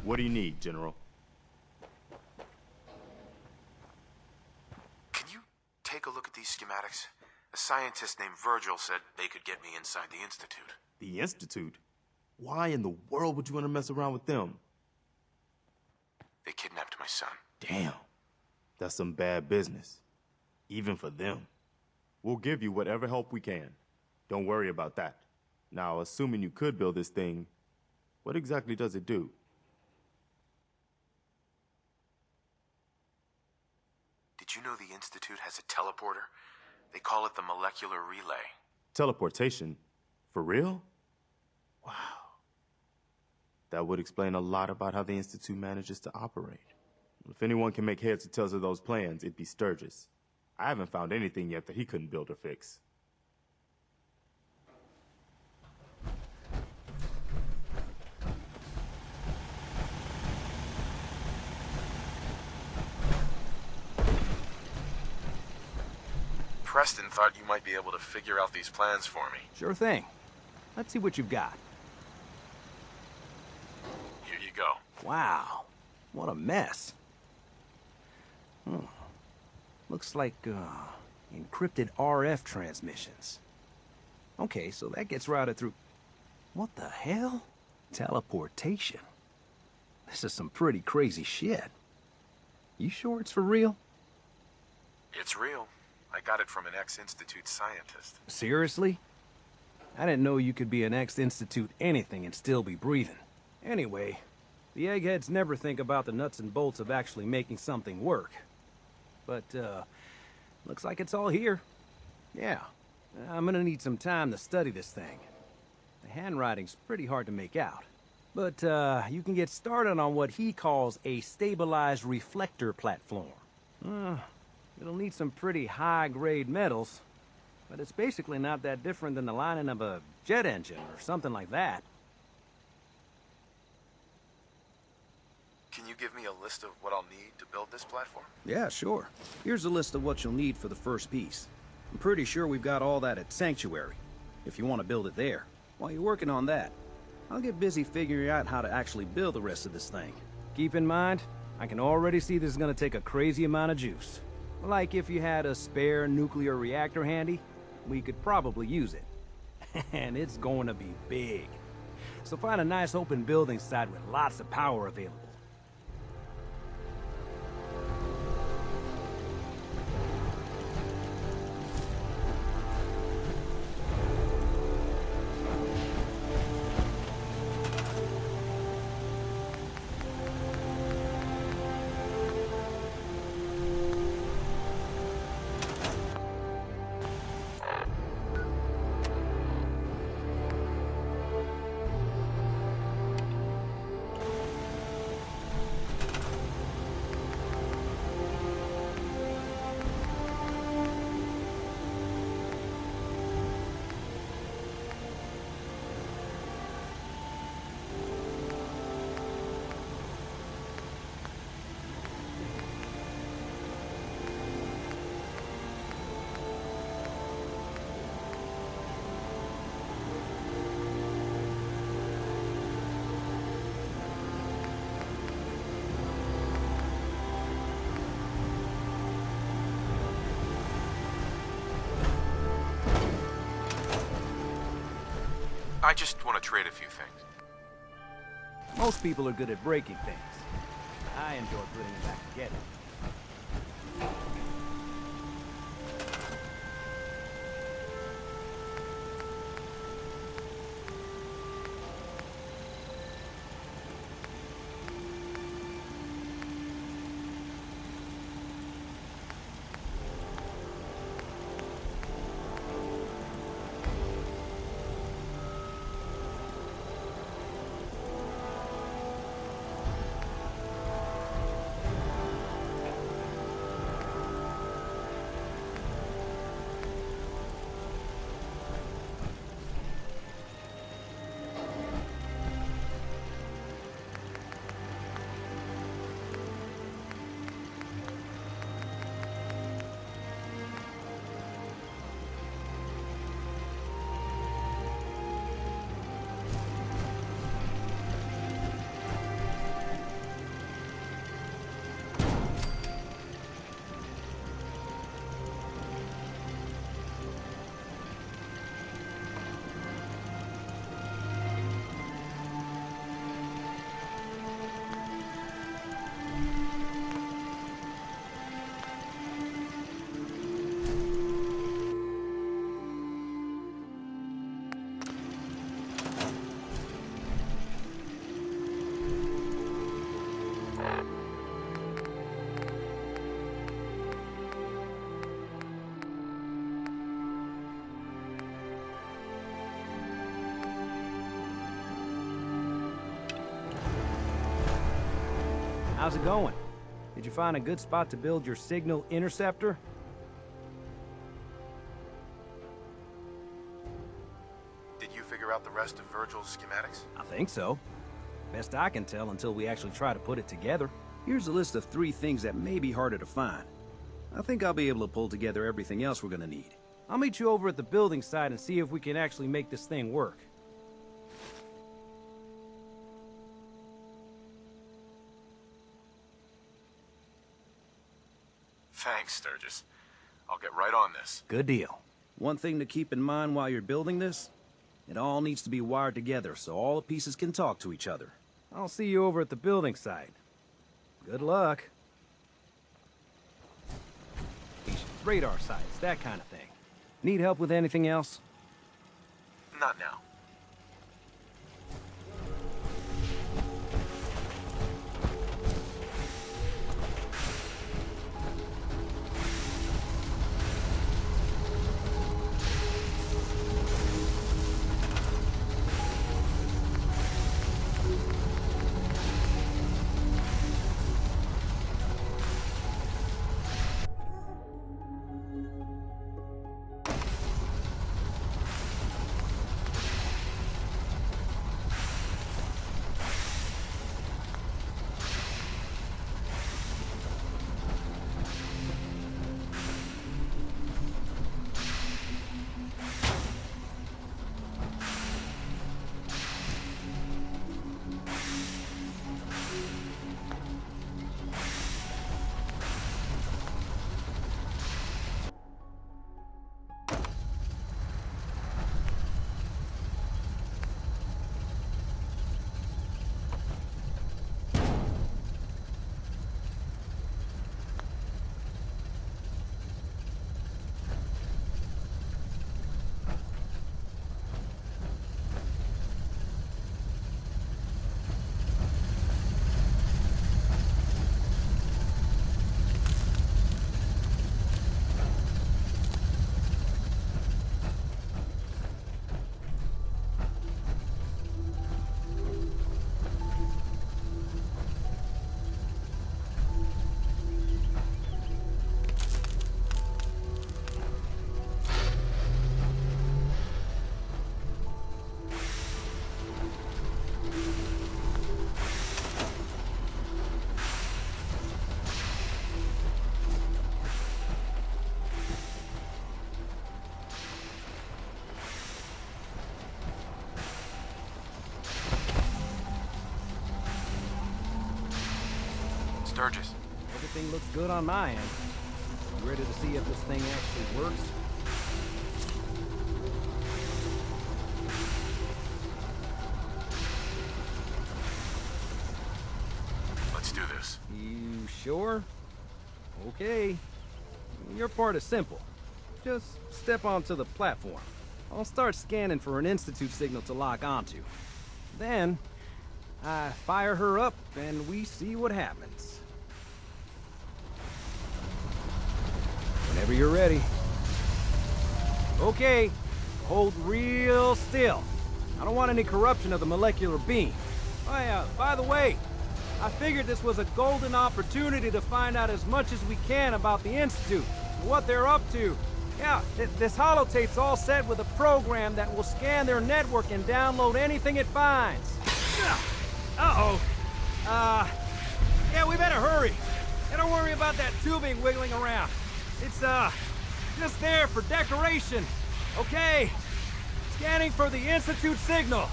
What do you need, General? Can you take a look at these schematics? A scientist named Virgil said they could get me inside the Institute. The Institute? Why in the world would you want to mess around with them? They kidnapped my son. Damn. That's some bad business. Even for them. We'll give you whatever help we can. Don't worry about that. Now, assuming you could build this thing, what exactly does it do? Did you know the Institute has a teleporter? They call it the molecular relay. Teleportation? For real? Wow. That would explain a lot about how the Institute manages to operate. If anyone can make heads or tails of those plans, it'd be Sturgis. I haven't found anything yet that he couldn't build or fix. Preston thought you might be able to figure out these plans for me. Sure thing. Let's see what you've got. Here you go. Wow. What a mess. Looks like, encrypted RF transmissions. Okay, so that gets routed through... What the hell? Teleportation. This is some pretty crazy shit. You sure it's for real? It's real. I got it from an ex-Institute scientist. Seriously? I didn't know you could be an ex-Institute anything and still be breathing. Anyway, the eggheads never think about the nuts and bolts of actually making something work. But, looks like it's all here. Yeah, I'm gonna need some time to study this thing. The handwriting's pretty hard to make out. But, you can get started on what he calls a stabilized reflector platform. It'll need some pretty high-grade metals, but it's basically not that different than the lining of a jet engine or something like that. Can you give me a list of what I'll need to build this platform? Yeah, sure. Here's a list of what you'll need for the first piece. I'm pretty sure we've got all that at Sanctuary, if you want to build it there. While you're working on that, I'll get busy figuring out how to actually build the rest of this thing. Keep in mind, I can already see this is gonna take a crazy amount of juice. Like if you had a spare nuclear reactor handy, we could probably use it. And it's going to be big. So find a nice open building site with lots of power available. I just want to trade a few things. Most people are good at breaking things. I enjoy putting them back together. How's it going? Did you find a good spot to build your signal interceptor? Did you figure out the rest of Virgil's schematics? I think so. Best I can tell until we actually try to put it together. Here's a list of 3 things that may be harder to find. I think I'll be able to pull together everything else we're gonna need. I'll meet you over at the building site and see if we can actually make this thing work. Thanks, Sturgis. I'll get right on this. Good deal. One thing to keep in mind while you're building this, it all needs to be wired together so all the pieces can talk to each other. I'll see you over at the building site. Good luck. Radar sites, that kind of thing. Need help with anything else? Not now. Sturgis. Everything looks good on my end. You ready to see if this thing actually works? Let's do this. You sure? Okay. Your part is simple. Just step onto the platform. I'll start scanning for an Institute signal to lock onto. Then, I fire her up and we see what happens. Whenever you're ready. Okay, hold real still. I don't want any corruption of the molecular beam. Oh yeah, by the way, I figured this was a golden opportunity to find out as much as we can about the Institute and what they're up to. Yeah, this holotape's all set with a program that will scan their network and download anything it finds. Uh-oh. Yeah, we better hurry. And don't worry about that tubing wiggling around. It's, just there for decoration. Okay. Scanning for the Institute signal.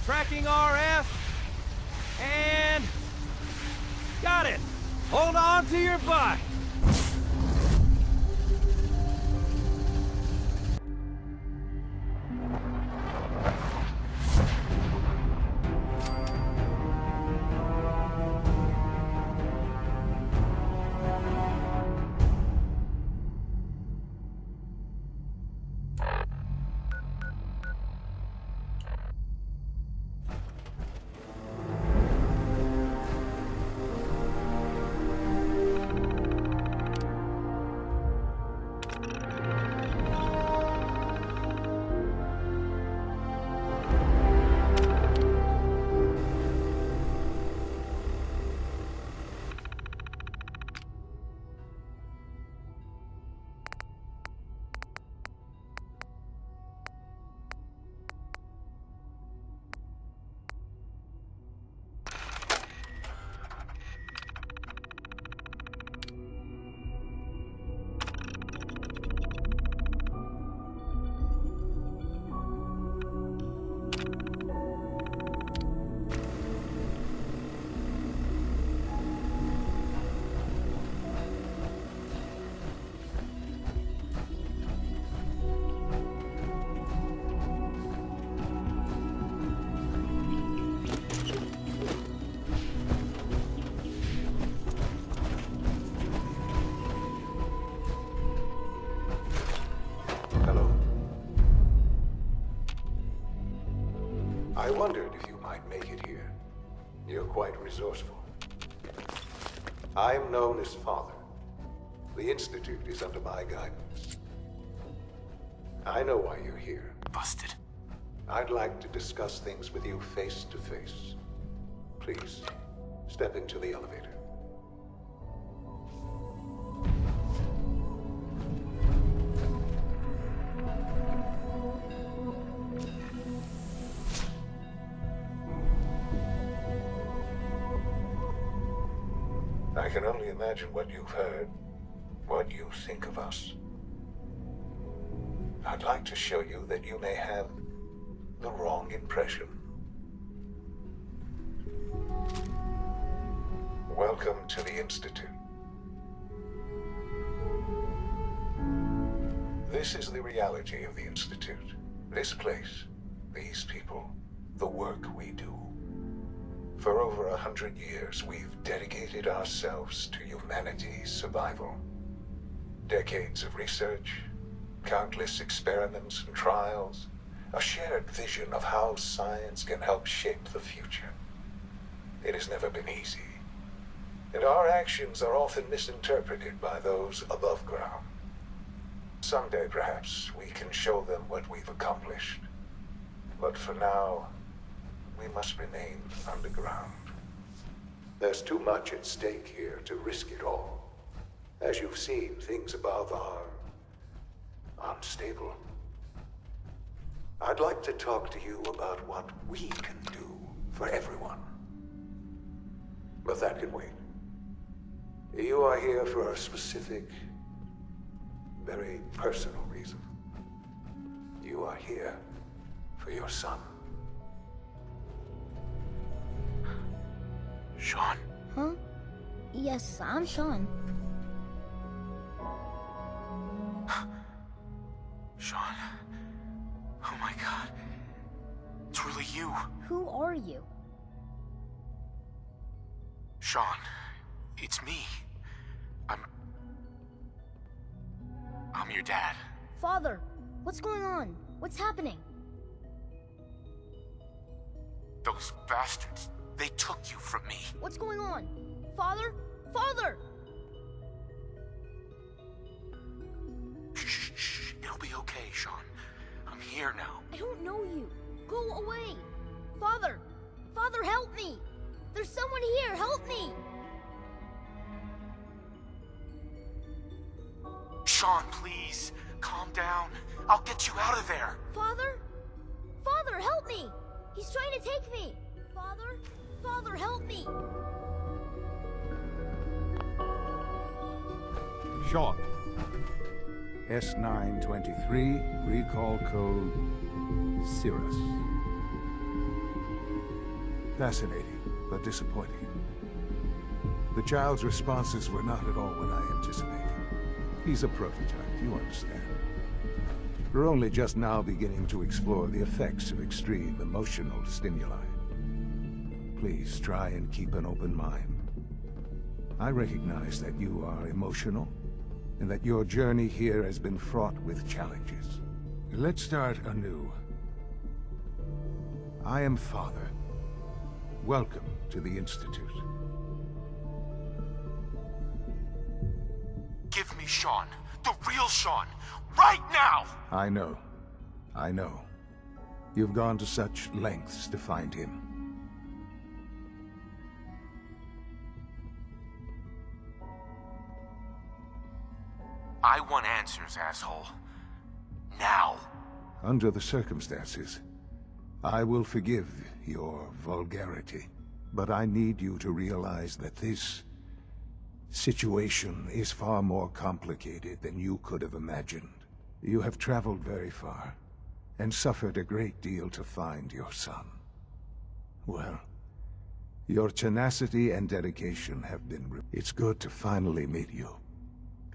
Tracking RF. And... got it. Hold on to your butt. I wondered if you might make it here. You're quite resourceful. I'm known as Father. The Institute is under my guidance. I know why you're here. Busted. I'd like to discuss things with you face to face. Please, step into the elevator. I can only imagine what you've heard, what you think of us. I'd like to show you that you may have the wrong impression. Welcome to the Institute. This is the reality of the Institute. This place, these people, the work we do. For over 100 years, we've dedicated ourselves to humanity's survival. Decades of research, countless experiments and trials, a shared vision of how science can help shape the future. It has never been easy, and our actions are often misinterpreted by those above ground. Someday, perhaps, we can show them what we've accomplished. But for now, we must remain underground. There's too much at stake here to risk it all. As you've seen, things above are unstable. I'd like to talk to you about what we can do for everyone. But that can wait. You are here for a specific, very personal reason. You are here for your son. Sean? Huh? Yes, I'm Sean. Sean? Oh my god. It's really you. Who are you? Sean, it's me. I'm your dad. Father, what's going on? What's happening? Those bastards, they took you from me. What's going on? Father? Father! Shh. It'll be okay, Sean. I'm here now. I don't know you. Go away. Father! Father, help me! There's someone here, help me! Sean, please. Calm down. I'll get you out of there. Father? Father, help me! He's trying to take me! Father? Father, help me! Sean. S923, recall code Cirrus. Fascinating, but disappointing. The child's responses were not at all what I anticipated. He's a prototype, you understand. We're only just now beginning to explore the effects of extreme emotional stimuli. Please try and keep an open mind. I recognize that you are emotional, and that your journey here has been fraught with challenges. Let's start anew. I am Father. Welcome to the Institute. Give me Sean. The real Sean. Right now! I know. You've gone to such lengths to find him. I want answers, asshole. Now. Under the circumstances, I will forgive your vulgarity. But I need you to realize that this situation is far more complicated than you could have imagined. You have traveled very far, and suffered a great deal to find your son. Well, your tenacity and dedication have been It's good to finally meet you.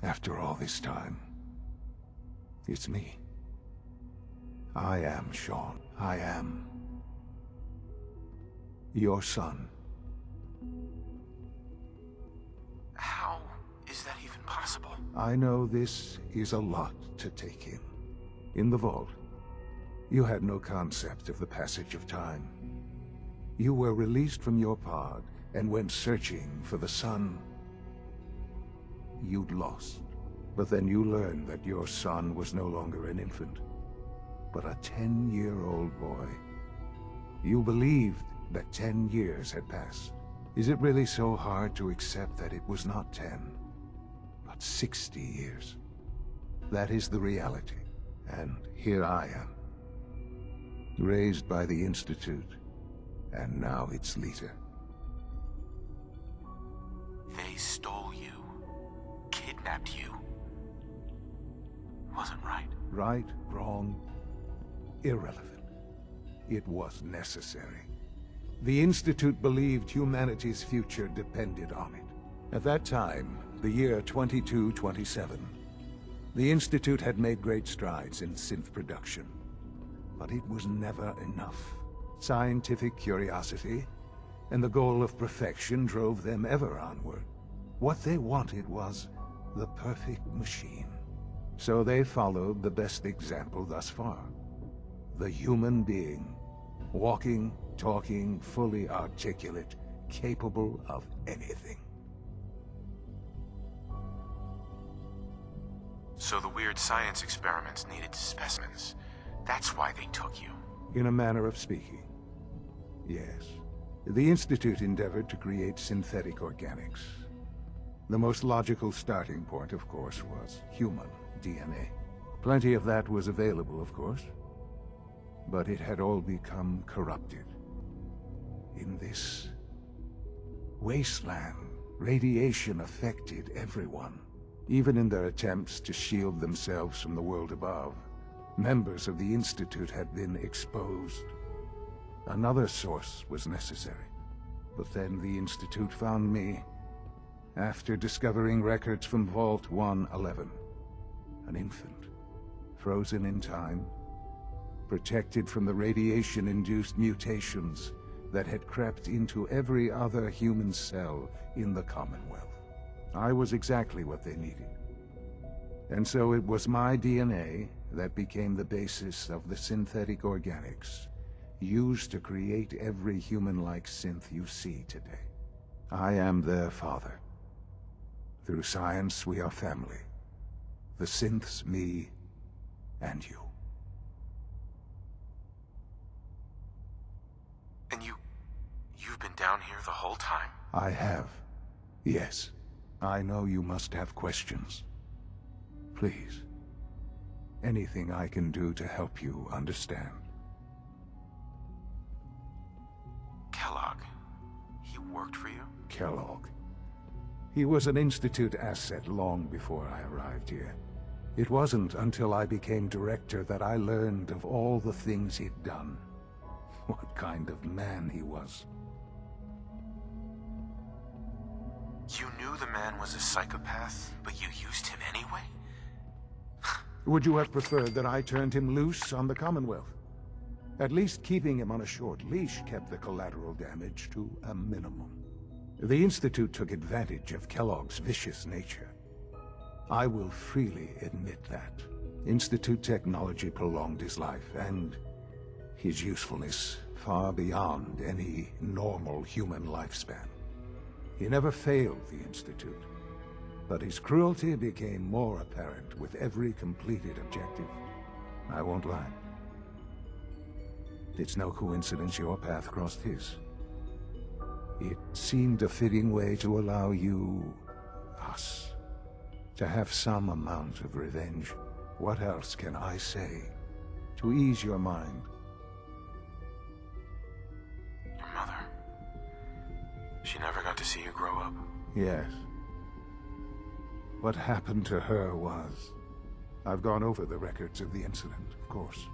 After all this time. It's me. I am Sean. I am your son. How is that even possible? I know this is a lot to take in. In the vault, You had no concept of the passage of time. You were released from your pod and went searching for the son you'd lost. But then you learned that your son was no longer an infant, but a 10-year-old boy. You believed that 10 years had passed. Is it really so hard to accept that it was not 10, but 60 years? That is the reality, and here I am. Raised by the Institute, and now its leader. They stole you. Kidnapped you. Wasn't right. Right, wrong, irrelevant. It was necessary. The Institute believed humanity's future depended on it. At that time, the year 2227, the Institute had made great strides in synth production. But it was never enough. Scientific curiosity and the goal of perfection drove them ever onward. What they wanted was the perfect machine. So they followed the best example thus far. The human being. Walking, talking, fully articulate, capable of anything. So the weird science experiments needed specimens. That's why they took you. In a manner of speaking. Yes. The Institute endeavored to create synthetic organics. The most logical starting point, of course, was human DNA. Plenty of that was available, of course. But it had all become corrupted. In this wasteland, radiation affected everyone. Even in their attempts to shield themselves from the world above, members of the Institute had been exposed. Another source was necessary. But then the Institute found me, after discovering records from Vault 111. An infant, frozen in time, protected from the radiation-induced mutations that had crept into every other human cell in the Commonwealth. I was exactly what they needed. And so it was my DNA that became the basis of the synthetic organics used to create every human-like synth you see today. I am their father. Through science, we are family. The synths, me, and you. And you've been down here the whole time? I have. Yes. I know you must have questions. Please. Anything I can do to help you understand. Kellogg. He worked for you? Kellogg. He was an Institute asset long before I arrived here. It wasn't until I became director that I learned of all the things he'd done. What kind of man he was. You knew the man was a psychopath, but you used him anyway? Would you have preferred that I turned him loose on the Commonwealth? At least keeping him on a short leash kept the collateral damage to a minimum. The Institute took advantage of Kellogg's vicious nature. I will freely admit that. Institute technology prolonged his life, and his usefulness far beyond any normal human lifespan. He never failed the Institute, but his cruelty became more apparent with every completed objective. I won't lie. It's no coincidence your path crossed his. It seemed a fitting way to allow you, us, to have some amount of revenge. What else can I say to ease your mind? Your mother. She never got to see you grow up? Yes. What happened to her was... I've gone over the records of the incident, of course.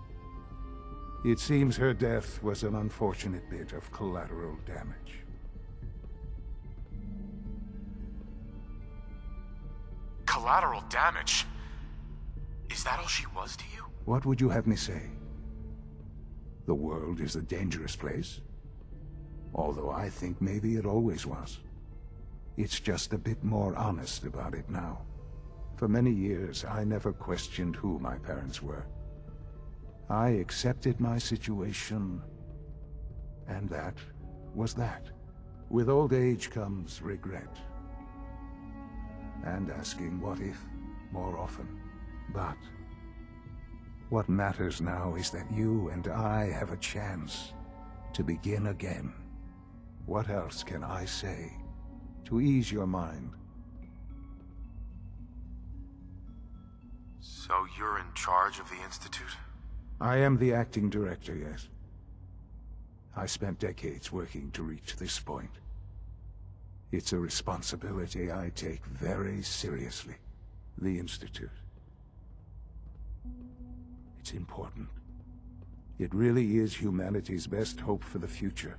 It seems her death was an unfortunate bit of collateral damage. Collateral damage? Is that all she was to you? What would you have me say? The world is a dangerous place? Although I think maybe it always was. It's just a bit more honest about it now. For many years, I never questioned who my parents were. I accepted my situation, and that was that. With old age comes regret. And asking what if more often. But what matters now is that you and I have a chance to begin again. What else can I say to ease your mind? So you're in charge of the Institute? I am the acting director, yes. I spent decades working to reach this point. It's a responsibility I take very seriously. The Institute. It's important. It really is humanity's best hope for the future,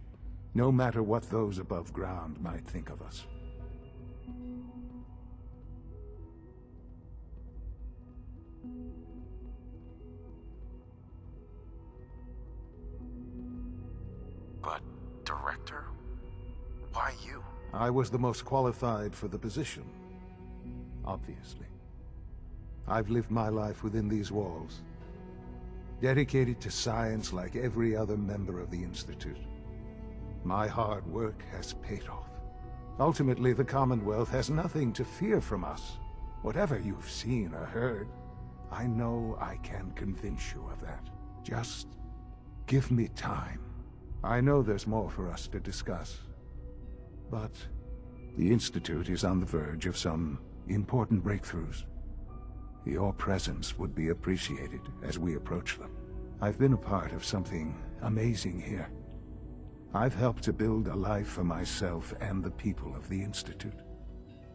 no matter what those above ground might think of us. But, Director? Why you? I was the most qualified for the position, obviously. I've lived my life within these walls, dedicated to science like every other member of the Institute. My hard work has paid off. Ultimately, the Commonwealth has nothing to fear from us. Whatever you've seen or heard, I know I can convince you of that. Just give me time. I know there's more for us to discuss. But the Institute is on the verge of some important breakthroughs. Your presence would be appreciated as we approach them. I've been a part of something amazing here. I've helped to build a life for myself and the people of the Institute.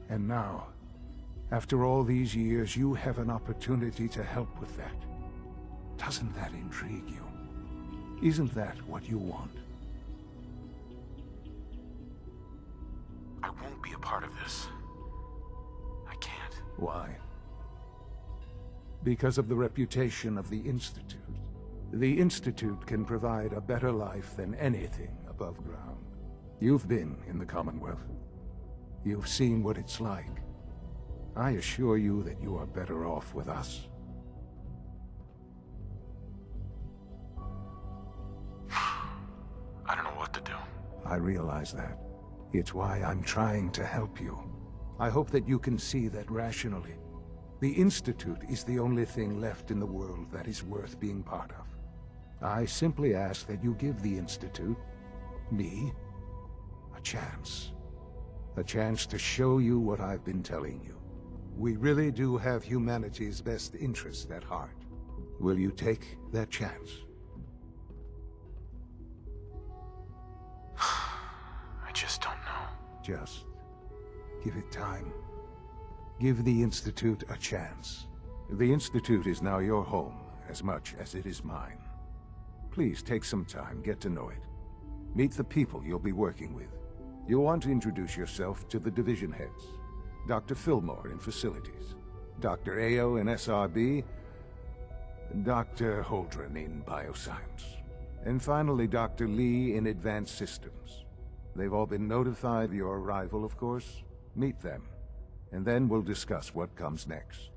And now, after all these years, you have an opportunity to help with that. Doesn't that intrigue you? Isn't that what you want? I won't be a part of this. I can't. Why? Because of the reputation of the Institute. The Institute can provide a better life than anything above ground. You've been in the Commonwealth. You've seen what it's like. I assure you that you are better off with us. I don't know what to do. I realize that. It's why I'm trying to help you. I hope that you can see that rationally. The Institute is the only thing left in the world that is worth being part of. I simply ask that you give the Institute, me, a chance. A chance to show you what I've been telling you. We really do have humanity's best interest at heart. Will you take that chance? I just don't know. Just give it time. Give the Institute a chance. The Institute is now your home as much as it is mine. Please take some time, get to know it. Meet the people you'll be working with. You'll want to introduce yourself to the division heads. Dr. Fillmore in Facilities, Dr. Ayo in SRB, Dr. Holdren in Bioscience, and finally Dr. Lee in Advanced Systems. They've all been notified of your arrival, of course. Meet them, and then we'll discuss what comes next.